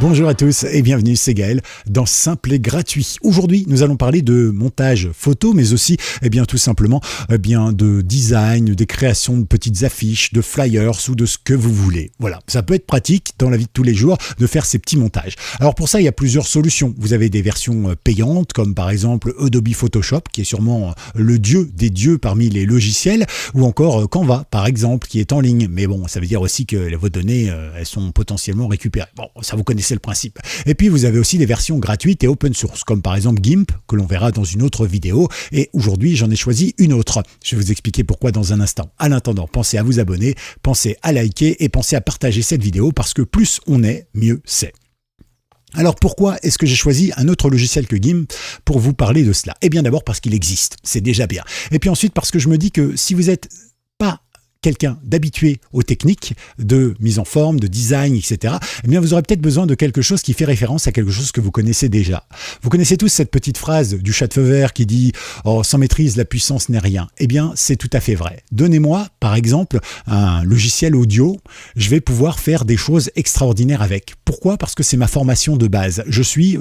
Bonjour à tous et bienvenue, c'est Gaël dans Simple et Gratuit. Aujourd'hui, nous allons parler de montage photo, mais aussi tout simplement de design, des créations de petites affiches, de flyers ou de ce que vous voulez. Voilà, ça peut être pratique dans la vie de tous les jours de faire ces petits montages. Alors pour ça, il y a plusieurs solutions. Vous avez des versions payantes, comme par exemple Adobe Photoshop, qui est sûrement le dieu des dieux parmi les logiciels, ou encore Canva, par exemple, qui est en ligne. Mais bon, ça veut dire aussi que vos données, elles sont potentiellement récupérées. Bon, ça vous connaissez le principe. Et puis vous avez aussi des versions gratuites et open source, comme par exemple GIMP, que l'on verra dans une autre vidéo. Et aujourd'hui, j'en ai choisi une autre. Je vais vous expliquer pourquoi dans un instant. En attendant, pensez à vous abonner, pensez à liker et pensez à partager cette vidéo parce que plus on est, mieux c'est. Alors pourquoi est-ce que j'ai choisi un autre logiciel que GIMP pour vous parler de cela? Eh bien d'abord parce qu'il existe, c'est déjà bien. Et puis ensuite parce que je me dis que si vous n'êtes pas quelqu'un d'habitué aux techniques de mise en forme, de design, etc., eh bien vous aurez peut-être besoin de quelque chose qui fait référence à quelque chose que vous connaissez déjà. Vous connaissez tous cette petite phrase du chat de feu vert qui dit « Oh, sans maîtrise, la puissance n'est rien ». Eh bien, c'est tout à fait vrai. Donnez-moi, par exemple, un logiciel audio, je vais pouvoir faire des choses extraordinaires avec. Pourquoi? Parce que c'est ma formation de base. Je suis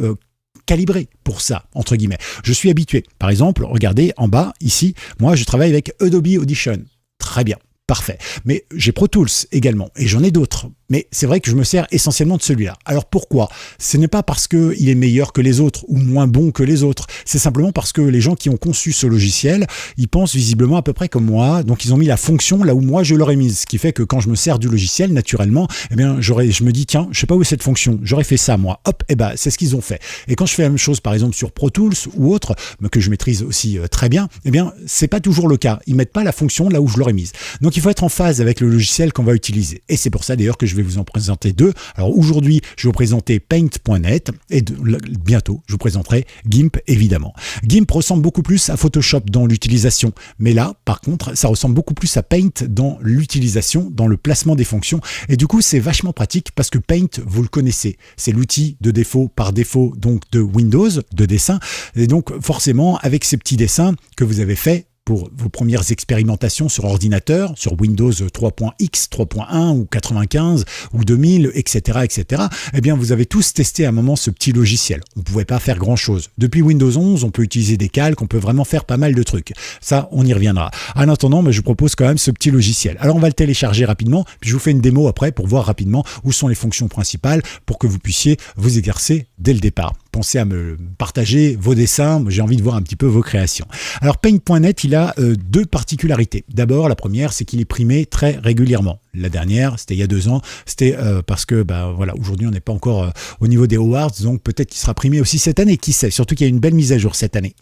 calibré pour ça, entre guillemets. Je suis habitué. Par exemple, regardez en bas, ici, moi je travaille avec Adobe Audition. Très bien. Parfait. Mais j'ai Pro Tools également et j'en ai d'autres. Mais c'est vrai que je me sers essentiellement de celui-là. Alors pourquoi? Ce n'est pas parce qu'il est meilleur que les autres ou moins bon que les autres. C'est simplement parce que les gens qui ont conçu ce logiciel, ils pensent visiblement à peu près comme moi. Donc ils ont mis la fonction là où moi je l'aurais mise. Ce qui fait que quand je me sers du logiciel, naturellement, eh bien, je me dis tiens, je sais pas où est cette fonction. J'aurais fait ça moi. Hop, c'est ce qu'ils ont fait. Et quand je fais la même chose par exemple sur Pro Tools ou autre, mais que je maîtrise aussi très bien, eh bien c'est pas toujours le cas. Ils mettent pas la fonction là où je l'aurais mise. Donc il faut être en phase avec le logiciel qu'on va utiliser. Et c'est pour ça d'ailleurs que je vais vous en présenter deux. Alors aujourd'hui, je vais vous présenter Paint.net et bientôt, je vous présenterai GIMP évidemment. GIMP ressemble beaucoup plus à Photoshop dans l'utilisation. Mais là, par contre, ça ressemble beaucoup plus à Paint dans l'utilisation, dans le placement des fonctions. Et du coup, c'est vachement pratique parce que Paint, vous le connaissez. C'est l'outil de défaut par défaut donc de Windows, de dessin. Et donc forcément, avec ces petits dessins que vous avez faits, pour vos premières expérimentations sur ordinateur, sur Windows 3.x, 3.1 ou 95 ou 2000, etc., eh bien, vous avez tous testé à un moment ce petit logiciel. On ne pouvait pas faire grand-chose. Depuis Windows 11, on peut utiliser des calques, on peut vraiment faire pas mal de trucs. Ça, on y reviendra. En attendant, je vous propose quand même ce petit logiciel. Alors, on va le télécharger rapidement, puis je vous fais une démo après pour voir rapidement où sont les fonctions principales pour que vous puissiez vous exercer dès le départ. Pensez à me partager vos dessins, j'ai envie de voir un petit peu vos créations. Alors Paint.net, il a deux particularités. D'abord, la première, c'est qu'il est primé très régulièrement. La dernière, c'était il y a 2 ans, c'était parce que aujourd'hui on n'est pas encore au niveau des awards, donc peut-être qu'il sera primé aussi cette année, qui sait, surtout qu'il y a une belle mise à jour cette année.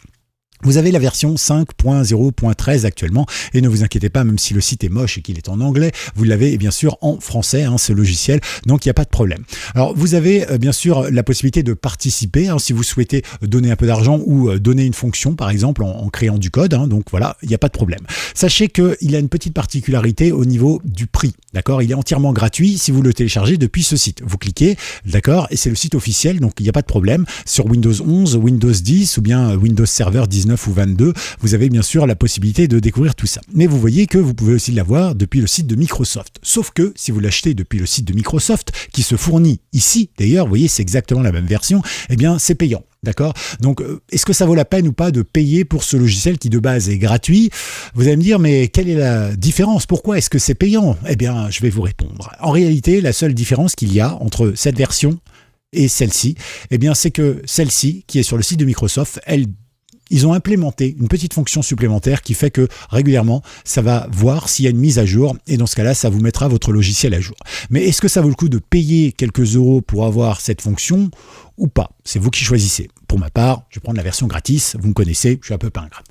Vous avez la version 5.0.13 actuellement et ne vous inquiétez pas, même si le site est moche et qu'il est en anglais, vous l'avez bien sûr en français, ce logiciel, donc il n'y a pas de problème. Alors vous avez bien sûr la possibilité de participer si vous souhaitez donner un peu d'argent ou donner une fonction par exemple en créant du code, donc voilà, il n'y a pas de problème. Sachez qu'il a une petite particularité au niveau du prix, d'accord? Il est entièrement gratuit si vous le téléchargez depuis ce site. Vous cliquez, d'accord, et c'est le site officiel, donc il n'y a pas de problème. Sur Windows 11, Windows 10 ou bien Windows Server 19 ou 22, vous avez bien sûr la possibilité de découvrir tout ça. Mais vous voyez que vous pouvez aussi l'avoir depuis le site de Microsoft. Sauf que si vous l'achetez depuis le site de Microsoft, qui se fournit ici, d'ailleurs, vous voyez, c'est exactement la même version, eh bien, c'est payant. D'accord? Donc, est-ce que ça vaut la peine ou pas de payer pour ce logiciel qui de base est gratuit? Vous allez me dire, mais quelle est la différence? Pourquoi est-ce que c'est payant? Eh bien, je vais vous répondre. En réalité, la seule différence qu'il y a entre cette version et celle-ci, eh bien, c'est que celle-ci, qui est sur le site de Microsoft, ils ont implémenté une petite fonction supplémentaire qui fait que régulièrement, ça va voir s'il y a une mise à jour et dans ce cas-là, ça vous mettra votre logiciel à jour. Mais est-ce que ça vaut le coup de payer quelques euros pour avoir cette fonction ou pas? C'est vous qui choisissez. Pour ma part, je vais prendre la version gratis. Vous me connaissez, je suis un peu pingre.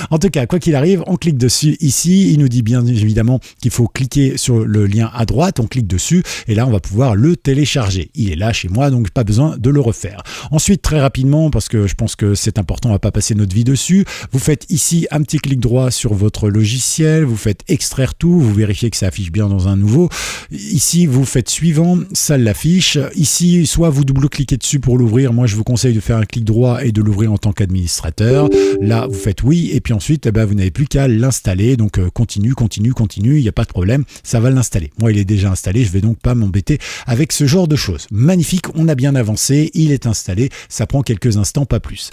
En tout cas, quoi qu'il arrive, on clique dessus ici. Il nous dit bien évidemment qu'il faut cliquer sur le lien à droite. On clique dessus et là, on va pouvoir le télécharger. Il est là chez moi, donc pas besoin de le refaire. Ensuite, très rapidement, parce que je pense que c'est important, on va pas passer notre vie dessus. Vous faites ici un petit clic droit sur votre logiciel. Vous faites extraire tout. Vous vérifiez que ça affiche bien dans un nouveau. Ici, vous faites suivant. Ça l'affiche. Ici, soit vous double-cliquez dessus pour l'ouvrir, moi je vous conseille de faire un clic droit et de l'ouvrir en tant qu'administrateur. Là, vous faites oui et puis ensuite, vous n'avez plus qu'à l'installer. Donc continue, il n'y a pas de problème, ça va l'installer. Moi, il est déjà installé, je vais donc pas m'embêter avec ce genre de choses. Magnifique, on a bien avancé, il est installé, ça prend quelques instants, pas plus.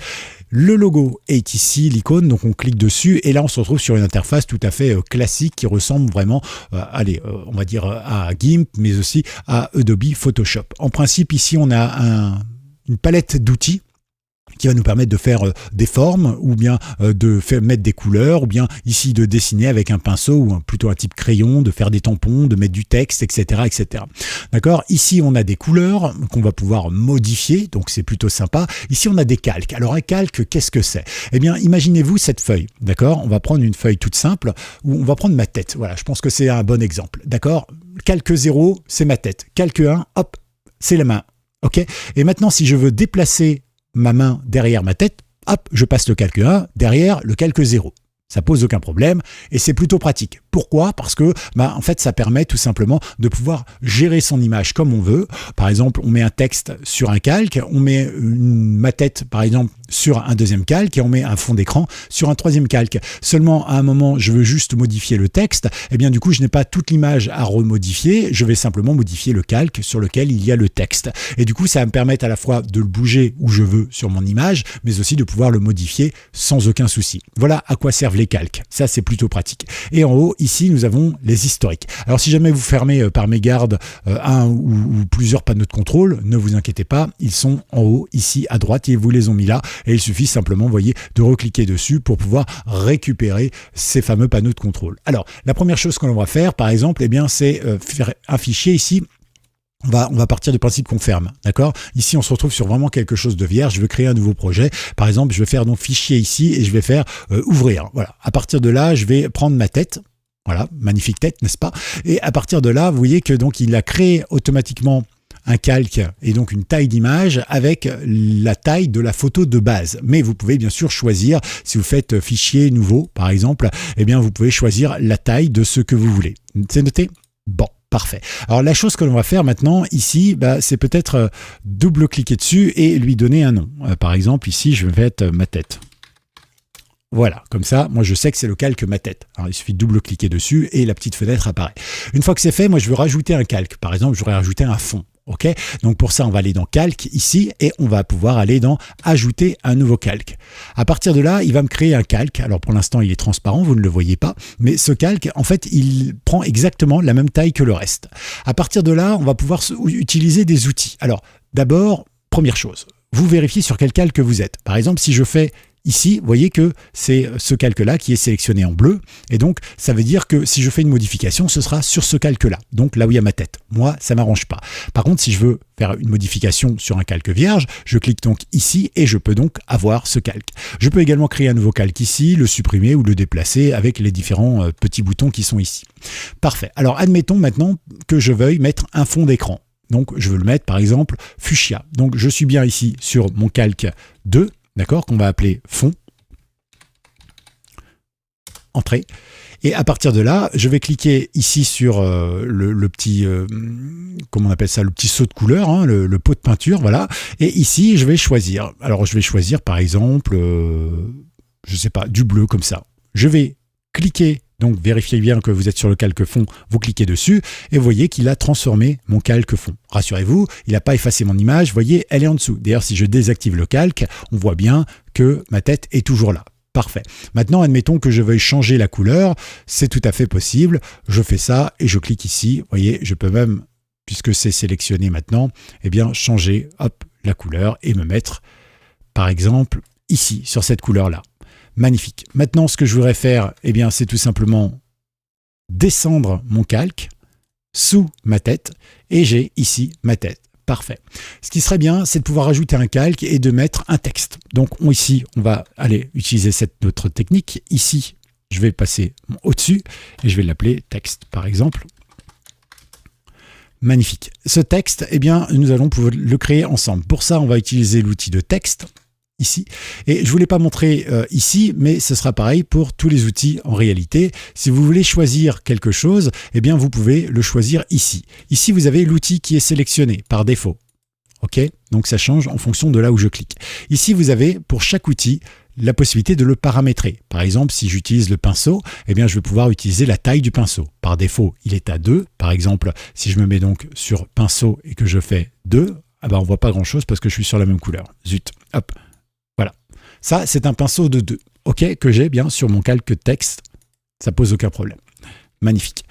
Le logo est ici, l'icône, donc on clique dessus et là on se retrouve sur une interface tout à fait classique qui ressemble vraiment, on va dire à GIMP, mais aussi à Adobe Photoshop. En principe, ici on a une palette d'outils qui va nous permettre de faire des formes ou bien de mettre des couleurs ou bien ici de dessiner avec un pinceau ou plutôt un type crayon, de faire des tampons, de mettre du texte, etc. etc. D'accord ? Ici, on a des couleurs qu'on va pouvoir modifier, donc c'est plutôt sympa. Ici, on a des calques. Alors un calque, qu'est-ce que c'est ? Eh bien, imaginez-vous cette feuille, d'accord ? On va prendre une feuille toute simple où on va prendre ma tête. Voilà, je pense que c'est un bon exemple, d'accord ? Calque 0, c'est ma tête. Calque 1, hop, c'est la main. Ok ? Et maintenant, si je veux déplacer ma main derrière ma tête, hop, je passe le calque 1 derrière le calque 0. Ça pose aucun problème et c'est plutôt pratique. Pourquoi ? Parce que en fait, ça permet tout simplement de pouvoir gérer son image comme on veut. Par exemple, on met un texte sur un calque, on met ma tête, par exemple, sur un deuxième calque et on met un fond d'écran sur un troisième calque. Seulement, à un moment, je veux juste modifier le texte. Et bien, du coup, je n'ai pas toute l'image à remodifier. Je vais simplement modifier le calque sur lequel il y a le texte. Et du coup, ça va me permettre à la fois de le bouger où je veux sur mon image, mais aussi de pouvoir le modifier sans aucun souci. Voilà à quoi servent les calques. Ça, c'est plutôt pratique. Et en haut, ici, nous avons les historiques. Alors, si jamais vous fermez par mégarde un ou plusieurs panneaux de contrôle, ne vous inquiétez pas, ils sont en haut, ici, à droite, et ils vous les ont mis là. Et il suffit simplement, vous voyez, de recliquer dessus pour pouvoir récupérer ces fameux panneaux de contrôle. Alors, la première chose que l'on va faire, par exemple, eh bien, c'est faire un fichier ici. On va partir du principe qu'on ferme, d'accord ? Ici, on se retrouve sur vraiment quelque chose de vierge. Je veux créer un nouveau projet. Par exemple, je vais faire donc fichier ici et je vais faire ouvrir. Voilà. À partir de là, je vais prendre ma tête. Voilà, magnifique tête, n'est-ce pas ? Et à partir de là, vous voyez que donc il a créé automatiquement un calque et donc une taille d'image avec la taille de la photo de base. Mais vous pouvez bien sûr choisir, si vous faites fichier nouveau, par exemple, eh bien vous pouvez choisir la taille de ce que vous voulez. C'est noté ? Bon. Parfait. Alors la chose que l'on va faire maintenant ici, c'est peut-être double-cliquer dessus et lui donner un nom. Par exemple, ici, je vais mettre ma tête. Voilà, comme ça, moi je sais que c'est le calque ma tête. Alors il suffit de double-cliquer dessus et la petite fenêtre apparaît. Une fois que c'est fait, moi je veux rajouter un calque. Par exemple, je voudrais rajouter un fond. Ok, donc pour ça, on va aller dans calque ici et on va pouvoir aller dans ajouter un nouveau calque. À partir de là, il va me créer un calque. Alors pour l'instant, il est transparent, vous ne le voyez pas, mais ce calque, en fait, il prend exactement la même taille que le reste. À partir de là, on va pouvoir utiliser des outils. Alors d'abord, première chose, vous vérifiez sur quel calque vous êtes. Par exemple, si je fais ici, vous voyez que c'est ce calque-là qui est sélectionné en bleu. Et donc, ça veut dire que si je fais une modification, ce sera sur ce calque-là. Donc, là où il y a ma tête. Moi, ça ne m'arrange pas. Par contre, si je veux faire une modification sur un calque vierge, je clique donc ici et je peux donc avoir ce calque. Je peux également créer un nouveau calque ici, le supprimer ou le déplacer avec les différents petits boutons qui sont ici. Parfait. Alors, admettons maintenant que je veuille mettre un fond d'écran. Donc, je veux le mettre, par exemple, fuchsia. Donc, je suis bien ici sur mon calque 2. D'accord, qu'on va appeler fond, entrée. Et à partir de là, je vais cliquer ici sur le petit, comment on appelle ça, le petit seau de couleur, hein, le pot de peinture, voilà. Et ici, je vais choisir. Alors, je vais choisir, par exemple, je sais pas, du bleu comme ça. Je vais cliquer. Donc, vérifiez bien que vous êtes sur le calque fond, vous cliquez dessus et vous voyez qu'il a transformé mon calque fond. Rassurez-vous, il n'a pas effacé mon image, vous voyez, elle est en dessous. D'ailleurs, si je désactive le calque, on voit bien que ma tête est toujours là. Parfait. Maintenant, admettons que je veuille changer la couleur, c'est tout à fait possible. Je fais ça et je clique ici. Vous voyez, je peux même, puisque c'est sélectionné maintenant, eh bien, changer hop, la couleur et me mettre, par exemple, ici, sur cette couleur-là. Magnifique. Maintenant, ce que je voudrais faire, eh bien, c'est tout simplement descendre mon calque sous ma tête et j'ai ici ma tête. Parfait. Ce qui serait bien, c'est de pouvoir ajouter un calque et de mettre un texte. Donc ici, on va aller utiliser cette autre technique. Ici, je vais passer au-dessus et je vais l'appeler texte, par exemple. Magnifique. Ce texte, eh bien, nous allons pouvoir le créer ensemble. Pour ça, on va utiliser l'outil de texte. Ici. Et je ne vous l'ai pas montré ici, mais ce sera pareil pour tous les outils en réalité. Si vous voulez choisir quelque chose, eh bien vous pouvez le choisir ici. Ici, vous avez l'outil qui est sélectionné par défaut. OK ? Donc ça change en fonction de là où je clique. Ici, vous avez pour chaque outil la possibilité de le paramétrer. Par exemple, si j'utilise le pinceau, eh bien, je vais pouvoir utiliser la taille du pinceau. Par défaut, il est à 2. Par exemple, si je me mets donc sur pinceau et que je fais 2, ah ben, on ne voit pas grand-chose parce que je suis sur la même couleur. Zut, hop, voilà. Ça, c'est un pinceau de 2, ok, que j'ai bien sur mon calque texte. Ça pose aucun problème. Magnifique.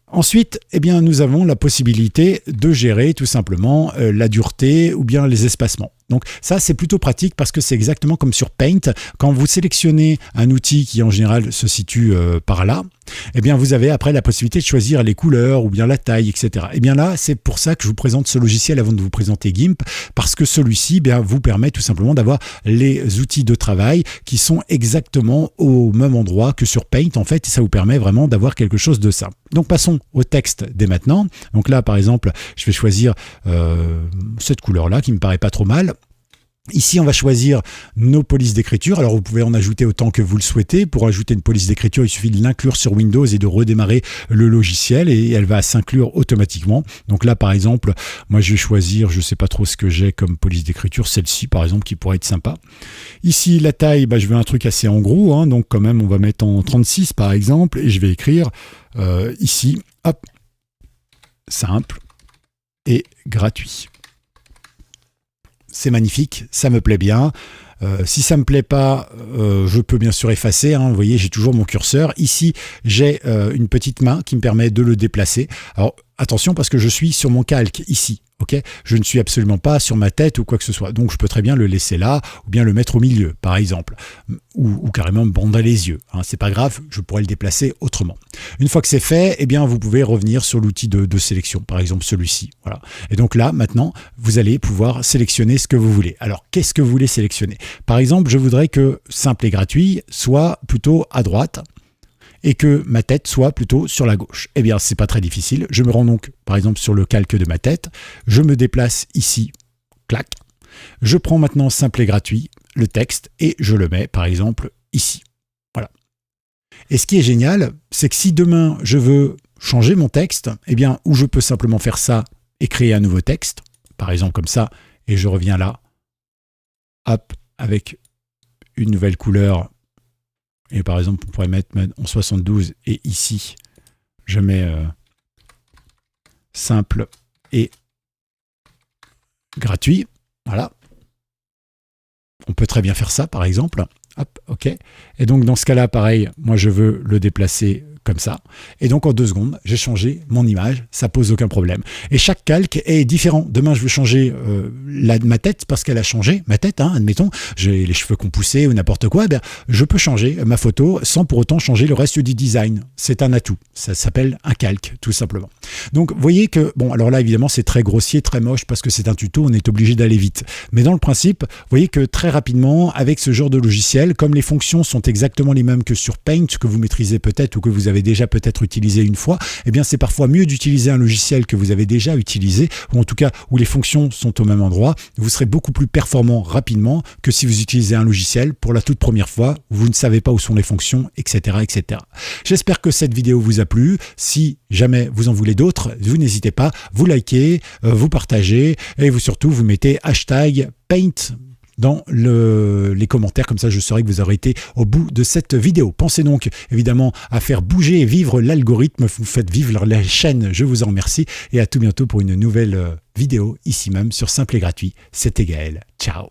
Ensuite, eh bien, nous avons la possibilité de gérer tout simplement la dureté ou bien les espacements. Donc ça, c'est plutôt pratique parce que c'est exactement comme sur Paint. Quand vous sélectionnez un outil qui en général se situe par là, eh bien, vous avez après la possibilité de choisir les couleurs ou bien la taille, etc. Eh bien là, c'est pour ça que je vous présente ce logiciel avant de vous présenter GIMP, parce que celui-ci vous permet tout simplement d'avoir les outils de travail qui sont exactement au même endroit que sur Paint, en fait, et ça vous permet vraiment d'avoir quelque chose de ça. Donc passons au texte dès maintenant. Donc là, par exemple, je vais choisir cette couleur-là qui me paraît pas trop mal. Ici, on va choisir nos polices d'écriture. Alors, vous pouvez en ajouter autant que vous le souhaitez. Pour ajouter une police d'écriture, il suffit de l'inclure sur Windows et de redémarrer le logiciel et elle va s'inclure automatiquement. Donc là, par exemple, moi, je vais choisir, je ne sais pas trop ce que j'ai comme police d'écriture, celle-ci, par exemple, qui pourrait être sympa. Ici, la taille, je veux un truc assez en gros, hein, donc quand même, on va mettre en 36, par exemple, et je vais écrire ici, hop, simple et gratuit. C'est magnifique, ça me plaît bien. Si ça me plaît pas, je peux bien sûr effacer. Hein. Vous voyez, j'ai toujours mon curseur. Ici, j'ai une petite main qui me permet de le déplacer. Alors, attention parce que je suis sur mon calque ici. Okay, je ne suis absolument pas sur ma tête ou quoi que ce soit. Donc, je peux très bien le laisser là ou bien le mettre au milieu, par exemple. Ou carrément me bander les yeux. Hein. C'est pas grave, je pourrais le déplacer autrement. Une fois que c'est fait, eh bien, vous pouvez revenir sur l'outil de sélection, par exemple celui-ci. Voilà. Et donc là, maintenant, vous allez pouvoir sélectionner ce que vous voulez. Alors, qu'est-ce que vous voulez sélectionner? Par exemple, je voudrais que simple et gratuit soit plutôt à droite et que ma tête soit plutôt sur la gauche. Eh bien, c'est pas très difficile. Je me rends donc, par exemple, sur le calque de ma tête. Je me déplace ici, clac. Je prends maintenant simple et gratuit, le texte, et je le mets, par exemple, ici. Voilà. Et ce qui est génial, c'est que si demain, je veux changer mon texte, eh bien, ou je peux simplement faire ça et créer un nouveau texte, par exemple comme ça, et je reviens là, hop, avec une nouvelle couleur. Et par exemple, on pourrait mettre en 72 et ici, je mets simple et gratuit. Voilà. On peut très bien faire ça, par exemple. Hop, OK. Et donc, dans ce cas-là, pareil, moi, je veux le déplacer comme ça. Et donc, en 2 secondes, j'ai changé mon image. Ça pose aucun problème. Et chaque calque est différent. Demain, je veux changer ma tête parce qu'elle a changé. Ma tête, hein, admettons, j'ai les cheveux qui ont poussé ou n'importe quoi. Ben, je peux changer ma photo sans pour autant changer le reste du design. C'est un atout. Ça s'appelle un calque, tout simplement. Donc, vous voyez que, bon, alors là, évidemment, c'est très grossier, très moche parce que c'est un tuto. On est obligé d'aller vite. Mais dans le principe, vous voyez que très rapidement, avec ce genre de logiciel, comme les fonctions sont exactement les mêmes que sur Paint, que vous maîtrisez peut-être ou que vous avez déjà peut-être utilisé une fois, eh bien c'est parfois mieux d'utiliser un logiciel que vous avez déjà utilisé, ou en tout cas où les fonctions sont au même endroit. Vous serez beaucoup plus performant rapidement que si vous utilisez un logiciel pour la toute première fois, où vous ne savez pas où sont les fonctions, etc. etc. J'espère que cette vidéo vous a plu. Si jamais vous en voulez d'autres, vous n'hésitez pas, vous likez, vous partagez, et vous surtout vous mettez hashtag Paint dans les commentaires, comme ça je saurai que vous aurez été au bout de cette vidéo. Pensez donc évidemment à faire bouger et vivre l'algorithme, vous faites vivre la chaîne, je vous en remercie et à tout bientôt pour une nouvelle vidéo ici même sur Simple et Gratuit. C'était Gaël, ciao.